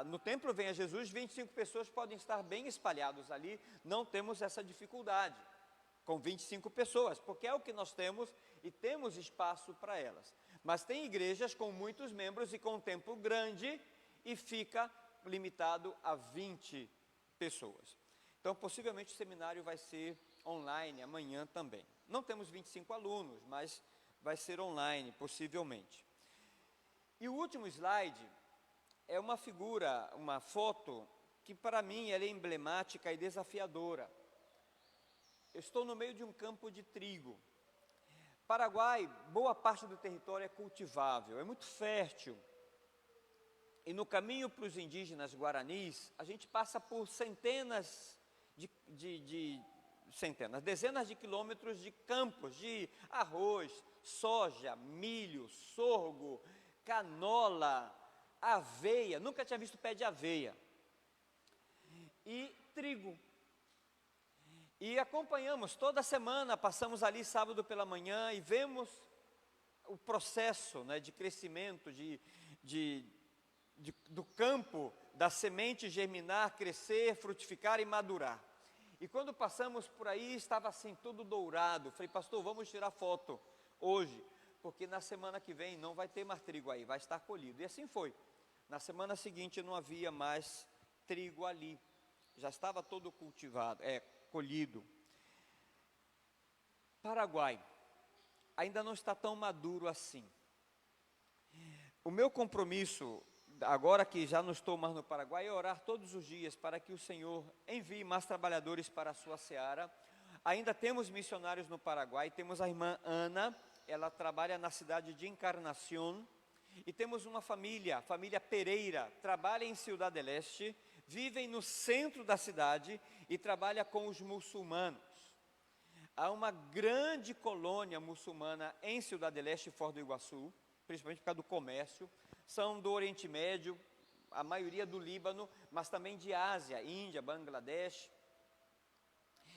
No templo Venha Jesus, 25 pessoas podem estar bem espalhados ali, não temos essa dificuldade com 25 pessoas, porque é o que nós temos e temos espaço para elas. Mas tem igrejas com muitos membros e com um templo grande e fica limitado a 20 pessoas. Então, possivelmente o seminário vai ser online amanhã também. Não temos 25 alunos, mas vai ser online, possivelmente. E o último slide é uma figura, uma foto, que para mim ela é emblemática e desafiadora. Eu estou no meio de um campo de trigo. Paraguai, boa parte do território é cultivável, é muito fértil. E no caminho para os indígenas guaranis, a gente passa por dezenas de quilômetros de campos de arroz, soja, milho, sorgo, canola, aveia, nunca tinha visto pé de aveia, e trigo. E acompanhamos toda semana, passamos ali sábado pela manhã e vemos o processo, né, de crescimento do campo, da semente germinar, crescer, frutificar e madurar. E quando passamos por aí, estava assim tudo dourado. Falei, pastor, vamos tirar foto hoje, porque na semana que vem não vai ter mais trigo aí, vai estar colhido. E assim foi. Na semana seguinte não havia mais trigo ali, já estava todo cultivado, colhido. Paraguai ainda não está tão maduro assim. O meu compromisso, agora que já não estou mais no Paraguai, é orar todos os dias para que o Senhor envie mais trabalhadores para a sua seara. Ainda temos missionários no Paraguai, temos a irmã Ana, ela trabalha na cidade de Encarnación. E temos uma família, a família Pereira, trabalha em Ciudad del Este, vivem no centro da cidade e trabalha com os muçulmanos. Há uma grande colônia muçulmana em Ciudad del Este e Foz do Iguaçu, principalmente por causa do comércio. São do Oriente Médio, a maioria do Líbano, mas também de Ásia, Índia, Bangladesh.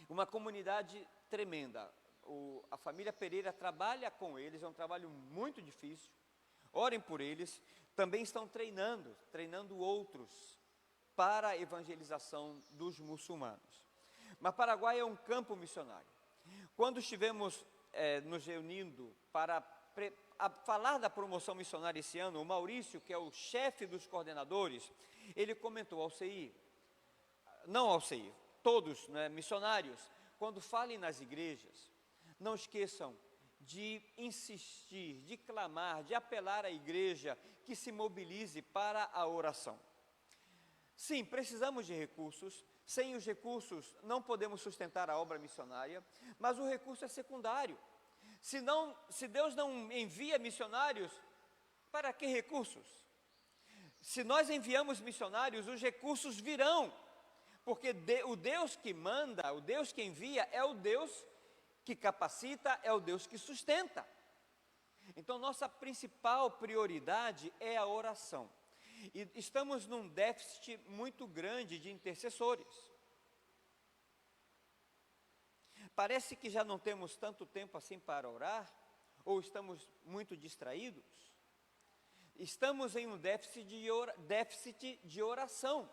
Uma comunidade tremenda. A família Pereira trabalha com eles, é um trabalho muito difícil. Orem por eles. Também estão treinando outros para a evangelização dos muçulmanos. Mas Paraguai é um campo missionário. Quando estivemos nos reunindo para falar da promoção missionária esse ano, o Maurício, que é o chefe dos coordenadores, ele comentou todos, né, missionários, quando falem nas igrejas, não esqueçam de insistir, de clamar, de apelar à igreja que se mobilize para a oração. Sim, precisamos de recursos. Sem os recursos não podemos sustentar a obra missionária, mas o recurso é secundário. Se Deus não envia missionários, para que recursos? Se nós enviamos missionários, os recursos virão, porque o Deus que manda, o Deus que envia, é o Deus que capacita, é o Deus que sustenta. Então, nossa principal prioridade é a oração. E estamos num déficit muito grande de intercessores. Parece que já não temos tanto tempo assim para orar, ou estamos muito distraídos. Estamos em um déficit de oração.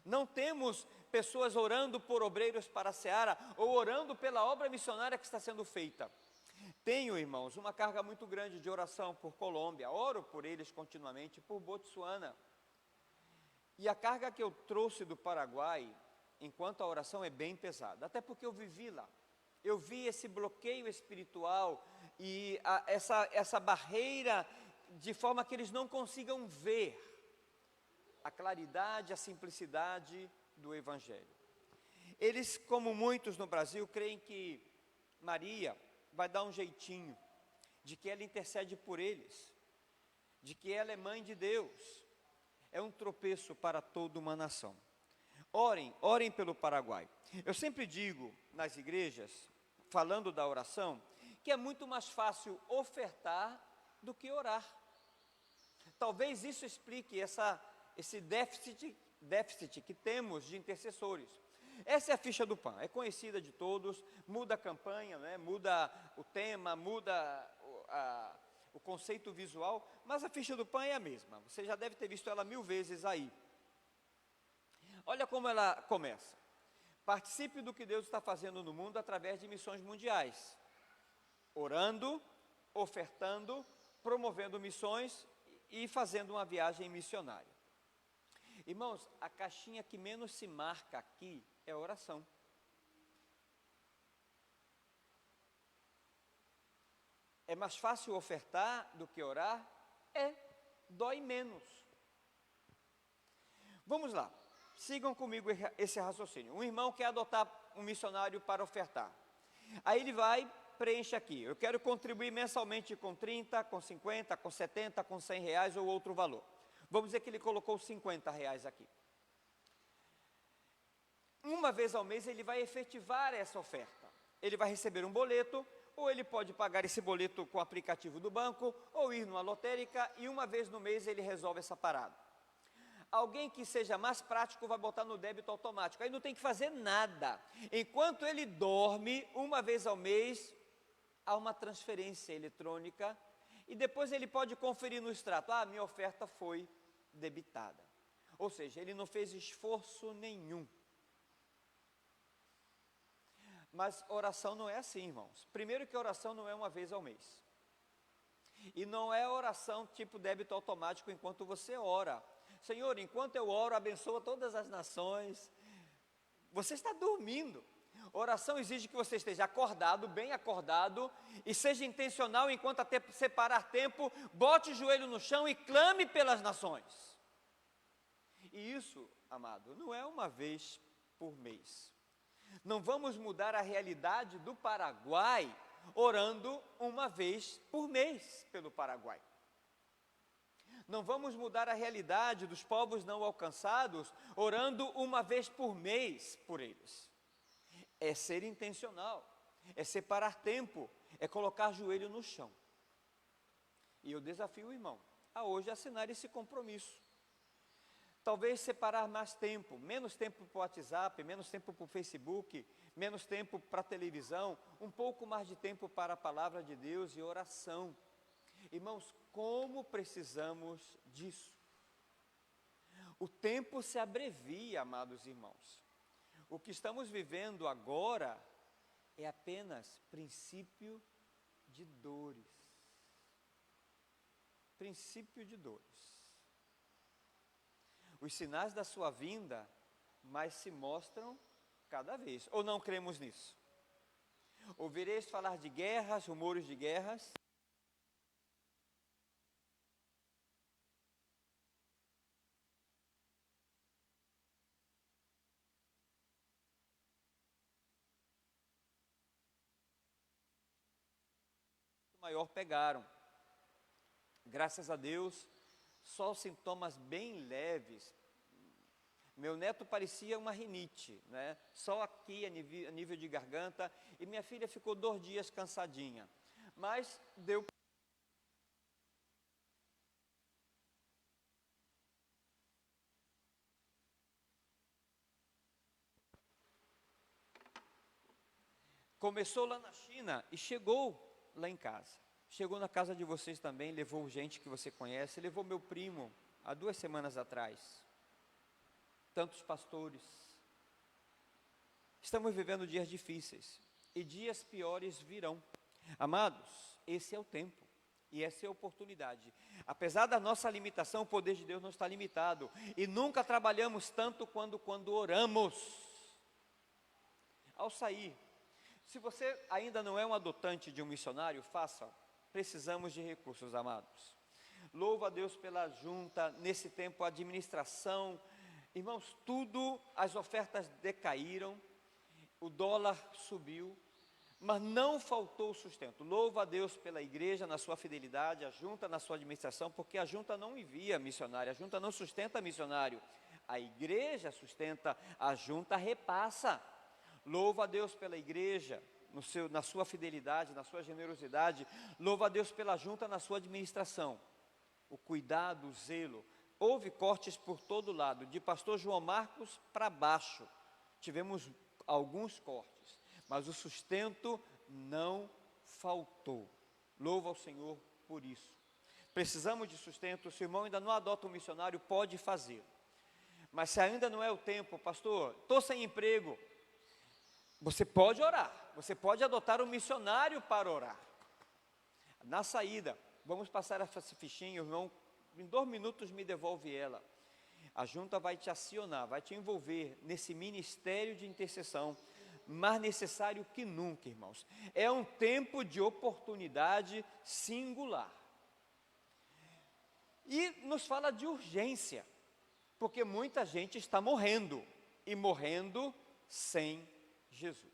Não temos pessoas orando por obreiros para a seara, ou orando pela obra missionária que está sendo feita. Tenho, irmãos, uma carga muito grande de oração por Colômbia, oro por eles continuamente, por Botsuana. E a carga que eu trouxe do Paraguai, enquanto a oração é bem pesada, até porque eu vivi lá. Eu vi esse bloqueio espiritual e essa barreira de forma que eles não consigam ver a claridade, a simplicidade do Evangelho. Eles, como muitos no Brasil, creem que Maria vai dar um jeitinho, de que ela intercede por eles, de que ela é mãe de Deus. É um tropeço para toda uma nação. Orem pelo Paraguai. Eu sempre digo nas igrejas, falando da oração, que é muito mais fácil ofertar do que orar. Talvez isso explique esse déficit que temos de intercessores. Essa é a ficha do PAN, é conhecida de todos, muda a campanha, né? Muda o tema, muda o conceito visual, mas a ficha do PAN é a mesma. Você já deve ter visto ela 1000 vezes aí. Olha como ela começa. Participe do que Deus está fazendo no mundo através de missões mundiais. Orando, ofertando, promovendo missões e fazendo uma viagem missionária. Irmãos, a caixinha que menos se marca aqui é a oração. É mais fácil ofertar do que orar? Dói menos. Vamos lá, sigam comigo esse raciocínio. Um irmão quer adotar um missionário para ofertar. Aí ele vai, preenche aqui. Eu quero contribuir mensalmente com 30, com 50, com 70, com 100 reais ou outro valor. Vamos dizer que ele colocou 50 reais aqui. Uma vez ao mês ele vai efetivar essa oferta. Ele vai receber um boleto, ou ele pode pagar esse boleto com o aplicativo do banco, ou ir numa lotérica, e uma vez no mês ele resolve essa parada. Alguém que seja mais prático vai botar no débito automático, aí não tem que fazer nada. Enquanto ele dorme, uma vez ao mês, há uma transferência eletrônica, e depois ele pode conferir no extrato, minha oferta foi debitada. Ou seja, ele não fez esforço nenhum. Mas oração não é assim, irmãos. Primeiro que oração não é uma vez ao mês. E não é oração tipo débito automático enquanto você ora. Senhor, enquanto eu oro, abençoa todas as nações. Você está dormindo. Oração exige que você esteja acordado, bem acordado, e seja intencional enquanto até separar tempo, bote o joelho no chão e clame pelas nações. E isso, amado, não é uma vez por mês. Não vamos mudar a realidade do Paraguai orando uma vez por mês pelo Paraguai. Não vamos mudar a realidade dos povos não alcançados orando uma vez por mês por eles. É ser intencional, é separar tempo, é colocar joelho no chão. E eu desafio o irmão a hoje assinar esse compromisso. Talvez separar mais tempo, menos tempo para o WhatsApp, menos tempo para o Facebook, menos tempo para a televisão, um pouco mais de tempo para a palavra de Deus e oração. Irmãos, como precisamos disso? O tempo se abrevia, amados irmãos. O que estamos vivendo agora é apenas princípio de dores. Princípio de dores. Os sinais da sua vinda mais se mostram cada vez. Ou não cremos nisso? Ouvireis falar de guerras, rumores de guerras. Maior pegaram. Graças a Deus, só sintomas bem leves. Meu neto parecia uma rinite, né? Só aqui a nível de garganta, e minha filha ficou 2 dias cansadinha. Mas deu. Começou lá na China e chegou lá em casa. Chegou na casa de vocês também, levou gente que você conhece, levou meu primo há 2 semanas atrás. Tantos pastores. Estamos vivendo dias difíceis e dias piores virão. Amados, esse é o tempo. E essa é a oportunidade. Apesar da nossa limitação, o poder de Deus não está limitado. E nunca trabalhamos tanto quando oramos. Ao sair, se você ainda não é um adotante de um missionário, faça. Precisamos de recursos, amados. Louvo a Deus pela junta, nesse tempo a administração. Irmãos, tudo, as ofertas decaíram, o dólar subiu, mas não faltou sustento. Louvo a Deus pela igreja na sua fidelidade, a junta na sua administração, porque a junta não envia missionário, a junta não sustenta missionário, a igreja sustenta, a junta repassa. Louvo a Deus pela igreja, na sua fidelidade, na sua generosidade. Louvo a Deus pela junta na sua administração, o cuidado, o zelo. Houve cortes por todo lado, de pastor João Marcos para baixo, tivemos alguns cortes, mas o sustento não faltou. Louvo ao Senhor por isso. Precisamos de sustento. Se o irmão ainda não adota um missionário, pode fazer. Mas se ainda não é o tempo, pastor, estou sem emprego, você pode orar, você pode adotar um missionário para orar. Na saída, vamos passar essa fichinha, o irmão, em 2 minutos me devolve ela. A junta vai te acionar, vai te envolver nesse ministério de intercessão, mais necessário que nunca, irmãos. É um tempo de oportunidade singular. E nos fala de urgência, porque muita gente está morrendo, e morrendo sem Jesus.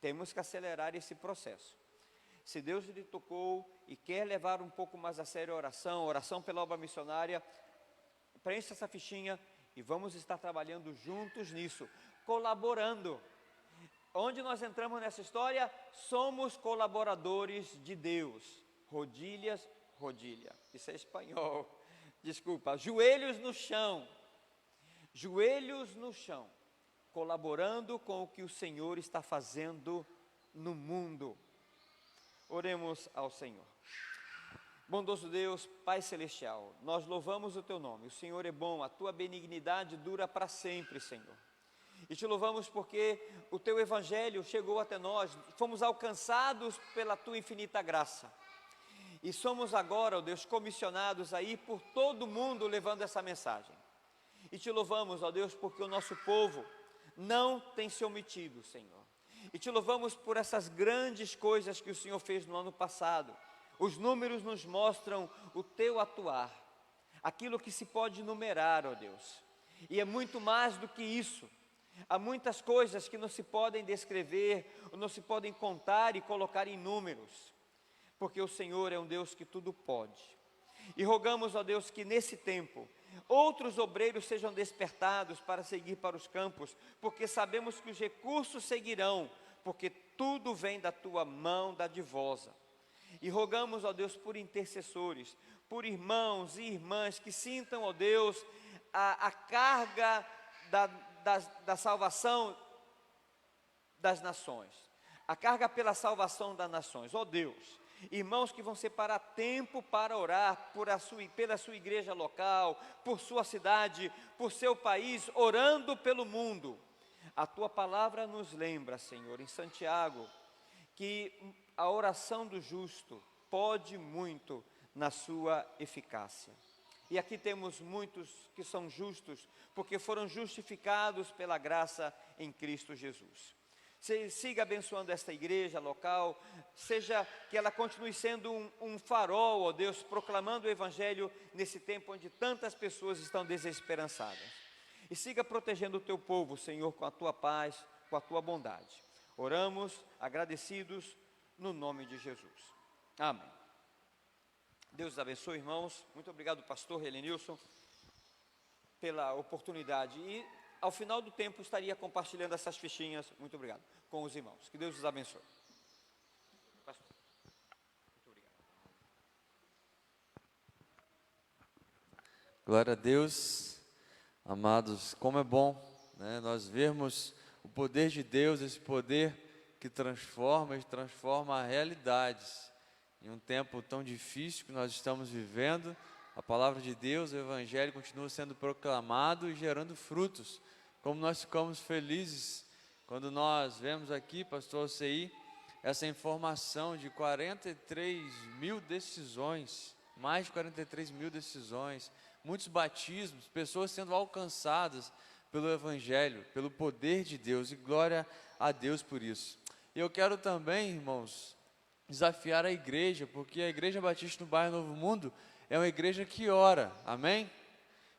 Temos que acelerar esse processo. Se Deus lhe tocou e quer levar um pouco mais a sério a oração pela obra missionária, preencha essa fichinha e vamos estar trabalhando juntos nisso, colaborando. Onde nós entramos nessa história, somos colaboradores de Deus. Rodilha, isso é espanhol, desculpa, joelhos no chão, colaborando com o que o Senhor está fazendo no mundo. Oremos ao Senhor. Bondoso Deus, Pai Celestial, nós louvamos o Teu nome, o Senhor é bom, a Tua benignidade dura para sempre, Senhor. E te louvamos porque o Teu Evangelho chegou até nós, fomos alcançados pela Tua infinita graça. E somos agora, ó Deus, comissionados a ir por todo mundo levando essa mensagem. E te louvamos, ó Deus, porque o nosso povo não tem se omitido, Senhor. E te louvamos por essas grandes coisas que o Senhor fez no ano passado. Os números nos mostram o Teu atuar, aquilo que se pode numerar, ó Deus. E é muito mais do que isso. Há muitas coisas que não se podem descrever, não se podem contar e colocar em números, porque o Senhor é um Deus que tudo pode. E rogamos, ó Deus, que nesse tempo, outros obreiros sejam despertados para seguir para os campos, porque sabemos que os recursos seguirão, porque tudo vem da Tua mão dadivosa. E rogamos, ó Deus, por intercessores, por irmãos e irmãs que sintam, ó Deus, a carga da salvação das nações, a carga pela salvação das nações, ó Deus, irmãos que vão separar tempo para orar pela sua igreja local, por sua cidade, por seu país, orando pelo mundo. A Tua palavra nos lembra, Senhor, em Santiago, que a oração do justo pode muito na sua eficácia. E aqui temos muitos que são justos, porque foram justificados pela graça em Cristo Jesus. Siga abençoando esta igreja local, seja que ela continue sendo um farol, ó Deus, proclamando o Evangelho nesse tempo onde tantas pessoas estão desesperançadas. E siga protegendo o Teu povo, Senhor, com a Tua paz, com a Tua bondade. Oramos agradecidos no nome de Jesus. Amém. Deus os abençoe, irmãos. Muito obrigado, pastor Helenilson, pela oportunidade. E ao final do tempo estaria compartilhando essas fichinhas, muito obrigado, com os irmãos. Que Deus os abençoe. Pastor, muito obrigado. Glória a Deus, amados, como é bom, né, nós vermos o poder de Deus, esse poder que transforma realidades. Em um tempo tão difícil que nós estamos vivendo, a palavra de Deus, o Evangelho continua sendo proclamado e gerando frutos. Como nós ficamos felizes quando nós vemos aqui, pastor Ocei, essa informação de 43 mil decisões, mais de 43 mil decisões, muitos batismos, pessoas sendo alcançadas pelo Evangelho, pelo poder de Deus, e glória a Deus por isso. E eu quero também, irmãos, desafiar a igreja, porque a Igreja Batista no Bairro Novo Mundo é uma igreja que ora, amém?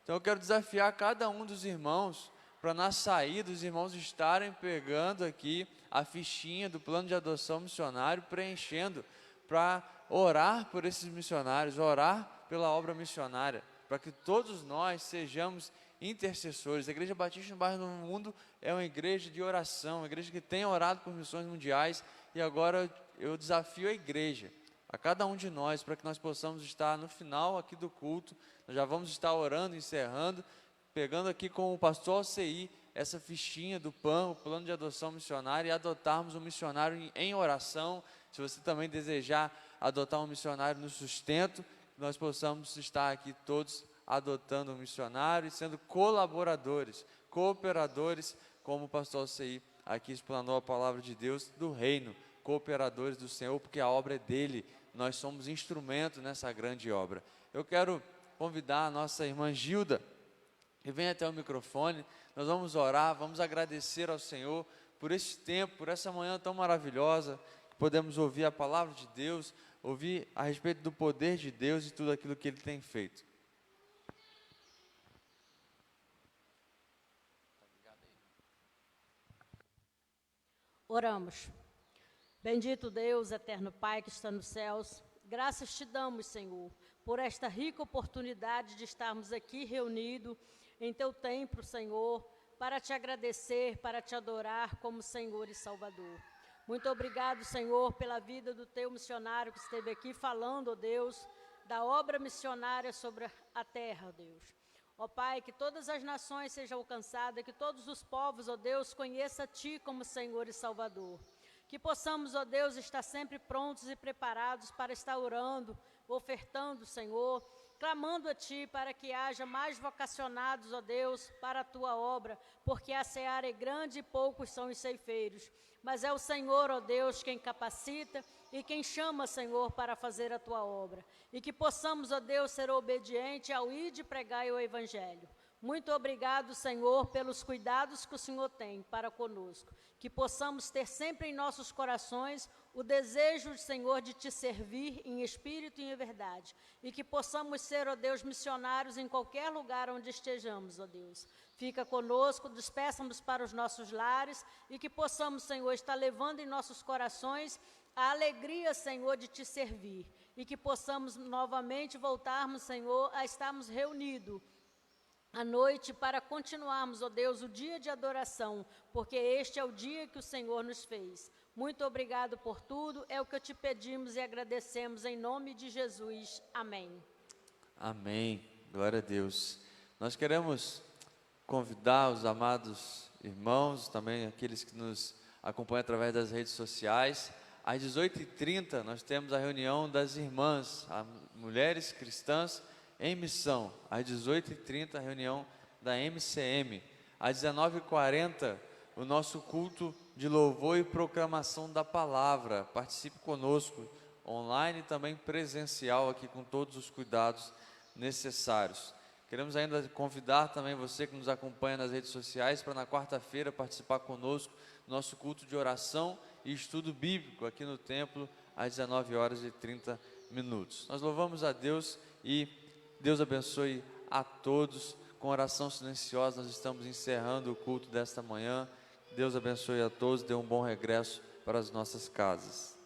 Então eu quero desafiar cada um dos irmãos, para na saída os irmãos estarem pegando aqui a fichinha do plano de adoção missionário, preenchendo, para orar por esses missionários, orar pela obra missionária, para que todos nós sejamos intercessores. A Igreja Batista no Bairro Novo Mundo é uma igreja de oração, uma igreja que tem orado por missões mundiais, e agora eu desafio a igreja, a cada um de nós, para que nós possamos estar no final aqui do culto. Nós já vamos estar orando, encerrando, pegando aqui com o pastor Alcei essa fichinha do PAN, o plano de adoção missionária, e adotarmos um missionário em oração. Se você também desejar adotar um missionário no sustento, nós possamos estar aqui todos adotando um missionário e sendo colaboradores, cooperadores, como o pastor Alcei aqui explanou a palavra de Deus, do reino, cooperadores do Senhor, porque a obra é dele, nós somos instrumento nessa grande obra. Eu quero convidar a nossa irmã Gilda, que vem até o microfone. Nós vamos orar, vamos agradecer ao Senhor por esse tempo, por essa manhã tão maravilhosa, que podemos ouvir a palavra de Deus, ouvir a respeito do poder de Deus e tudo aquilo que Ele tem feito. Oramos. Bendito Deus, eterno Pai que está nos céus, graças te damos, Senhor, por esta rica oportunidade de estarmos aqui reunidos em teu templo, Senhor, para te agradecer, para te adorar como Senhor e Salvador. Muito obrigado, Senhor, pela vida do teu missionário que esteve aqui falando, ó Deus, da obra missionária sobre a terra, ó Deus. Ó Pai, que todas as nações sejam alcançadas, que todos os povos, ó Deus, conheçam a Ti como Senhor e Salvador. Que possamos, ó Deus, estar sempre prontos e preparados para estar orando, ofertando, Senhor, clamando a Ti para que haja mais vocacionados, ó Deus, para a Tua obra, porque a seara é grande e poucos são os ceifeiros. Mas é o Senhor, ó Deus, quem capacita e quem chama, Senhor, para fazer a Tua obra. E que possamos, ó Deus, ser obedientes ao ir de pregar o Evangelho. Muito obrigado, Senhor, pelos cuidados que o Senhor tem para conosco. Que possamos ter sempre em nossos corações o desejo, Senhor, de Te servir em espírito e em verdade. E que possamos ser, ó Deus, missionários em qualquer lugar onde estejamos, ó Deus. Fica conosco, despeça-nos para os nossos lares e que possamos, Senhor, estar levando em nossos corações a alegria, Senhor, de Te servir. E que possamos novamente voltarmos, Senhor, a estarmos reunidos à noite para continuarmos, ó Deus, o dia de adoração, porque este é o dia que o Senhor nos fez. Muito obrigado por tudo, é o que te pedimos e agradecemos em nome de Jesus. Amém. Amém. Glória a Deus. Nós queremos convidar os amados irmãos, também aqueles que nos acompanham através das redes sociais. Às 18h30 nós temos a reunião das irmãs, as mulheres cristãs em missão. Às 18h30 a reunião da MCM. Às 19h40 o nosso culto de louvor e proclamação da palavra. Participe conosco, online e também presencial, aqui com todos os cuidados necessários. Queremos ainda convidar também você que nos acompanha nas redes sociais para na quarta-feira participar conosco do nosso culto de oração e estudo bíblico aqui no templo às 19h30. Nós louvamos a Deus e Deus abençoe a todos. Com oração silenciosa nós estamos encerrando o culto desta manhã. Deus abençoe a todos, dê um bom regresso para as nossas casas.